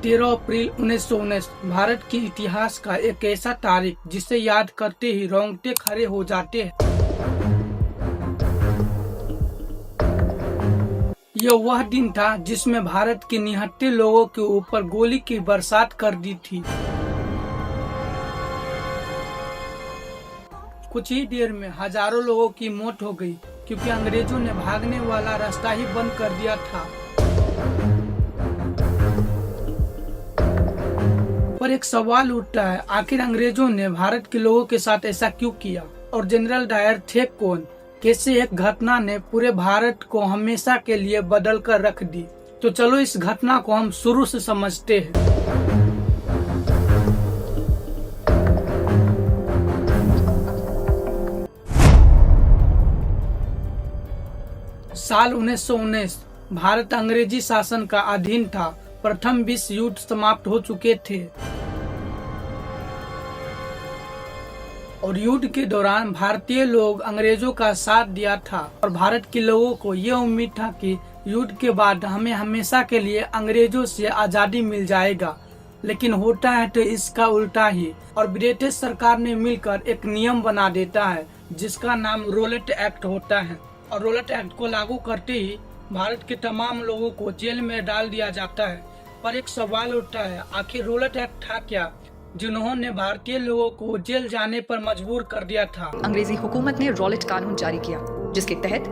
13 अप्रैल 1919 भारत के इतिहास का एक ऐसा तारीख जिसे याद करते ही रोंगटे खड़े हो जाते हैं। यह वह दिन था जिसमें भारत के निहत्थे लोगों के ऊपर गोली की बरसात कर दी थी। कुछ ही देर में हजारों लोगों की मौत हो गई क्योंकि अंग्रेजों ने भागने वाला रास्ता ही बंद कर दिया था। पर एक सवाल उठता है, आखिर अंग्रेजों ने भारत के लोगों के साथ ऐसा क्यों किया और जनरल डायर थे कौन? कैसे एक घटना ने पूरे भारत को हमेशा के लिए बदल कर रख दी? तो चलो इस घटना को हम शुरू से समझते हैं। साल 1919 भारत अंग्रेजी शासन का अधीन था। प्रथम विश्व युद्ध समाप्त हो चुके थे और युद्ध के दौरान भारतीय लोग अंग्रेजों का साथ दिया था और भारत के लोगों को यह उम्मीद था कि युद्ध के बाद हमें हमेशा के लिए अंग्रेजों से आजादी मिल जाएगा। लेकिन होता है तो इसका उल्टा ही, और ब्रिटिश सरकार ने मिलकर एक नियम बना देता है जिसका नाम रोलेट एक्ट होता है। और रोलेट एक्ट को लागू करते ही भारत के तमाम लोगों को जेल में डाल दिया जाता है। पर एक सवाल उठता है, आखिर रोलेट एक्ट था क्या जिन्होंने भारतीय लोगों को जेल जाने पर मजबूर कर दिया था? अंग्रेजी हुकूमत ने रोलेट कानून जारी किया जिसके तहत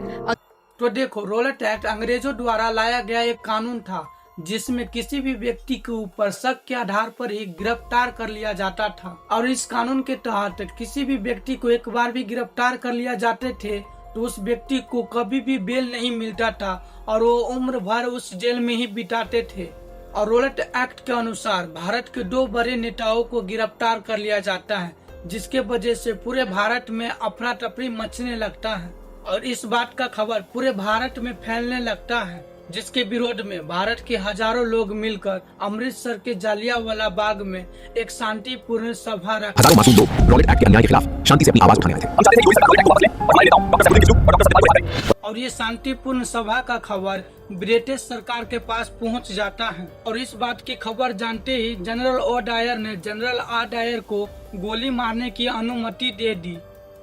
तो देखो, रोलेट एक्ट अंग्रेजों द्वारा लाया गया एक कानून था जिसमें किसी भी व्यक्ति के ऊपर शक के आधार पर ही गिरफ्तार कर लिया जाता था। और इस कानून के तहत किसी भी व्यक्ति को एक बार भी गिरफ्तार कर लिया जाते थे तो उस व्यक्ति को कभी भी बेल नहीं मिलता था और वो उम्र भर उस जेल में ही बिताते थे। और रोलेट एक्ट के अनुसार भारत के 2 बड़े नेताओं को गिरफ्तार कर लिया जाता है, जिसके वजह से पूरे भारत में अफरा तफरी मचने लगता है और इस बात का खबर पूरे भारत में फैलने लगता है, जिसके विरोध में भारत के हजारों लोग मिलकर अमृतसर के जालियांवाला बाग में एक शांतिपूर्ण सभा रखा। हजारों मासूम लोग रोलेट एक्ट के अन्याय के खिलाफ शांति से अपनी आवाज उठाने आए थे। हम चाहते थे कि सरकार रोलेट एक्ट को वापस ले। हमारे नेताओं डॉक्टर सैमुअल किचलू और डॉक्टर सत्यपाल मलिक और ये शांतिपूर्ण सभा का खबर ब्रिटिश सरकार के पास पहुंच जाता है और इस बात की खबर जानते ही जनरल ओ डायर ने जनरल आर डायर को गोली मारने की अनुमति दे दी।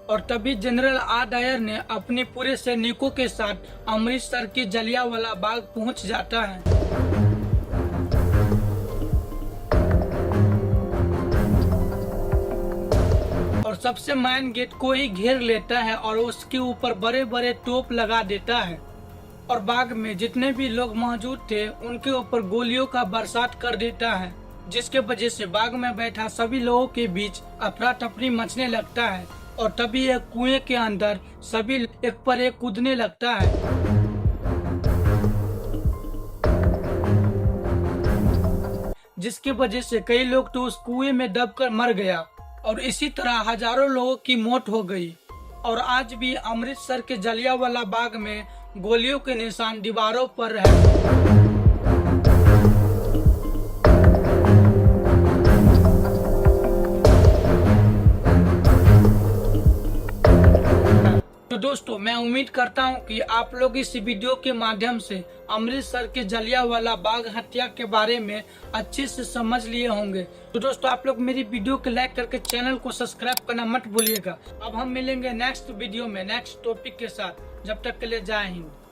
और तभी जनरल आर डायर ने अपने पूरे सैनिकों के साथ अमृतसर के जालियांवाला बाग पहुंच जाता है। और सबसे मेन गेट को ही घेर लेता है और उसके ऊपर बड़े बड़े तोप लगा देता है और बाग में जितने भी लोग मौजूद थे उनके ऊपर गोलियों का बरसात कर देता है, जिसके वजह से बाग में बैठा सभी लोगों के बीच अफरा तफरी मचने लगता है। और तभी एक कुएं के अंदर सभी एक पर एक कूदने लगता है। जिसकी वजह से कई लोग तो उस कुएं में दबकर मर गया और इसी तरह हजारों लोगों की मौत हो गई। और आज भी अमृतसर के जालियांवाला बाग में गोलियों के निशान दीवारों पर है। तो दोस्तों, मैं उम्मीद करता हूं कि आप लोग इस वीडियो के माध्यम से अमृतसर के जालियांवाला बाग हत्या के बारे में अच्छे से समझ लिए होंगे। तो दोस्तों, आप लोग मेरी वीडियो को लाइक करके चैनल को सब्सक्राइब करना मत भूलिएगा। अब हम मिलेंगे नेक्स्ट वीडियो में नेक्स्ट टॉपिक के साथ। जब तक के लिए जय हिंद।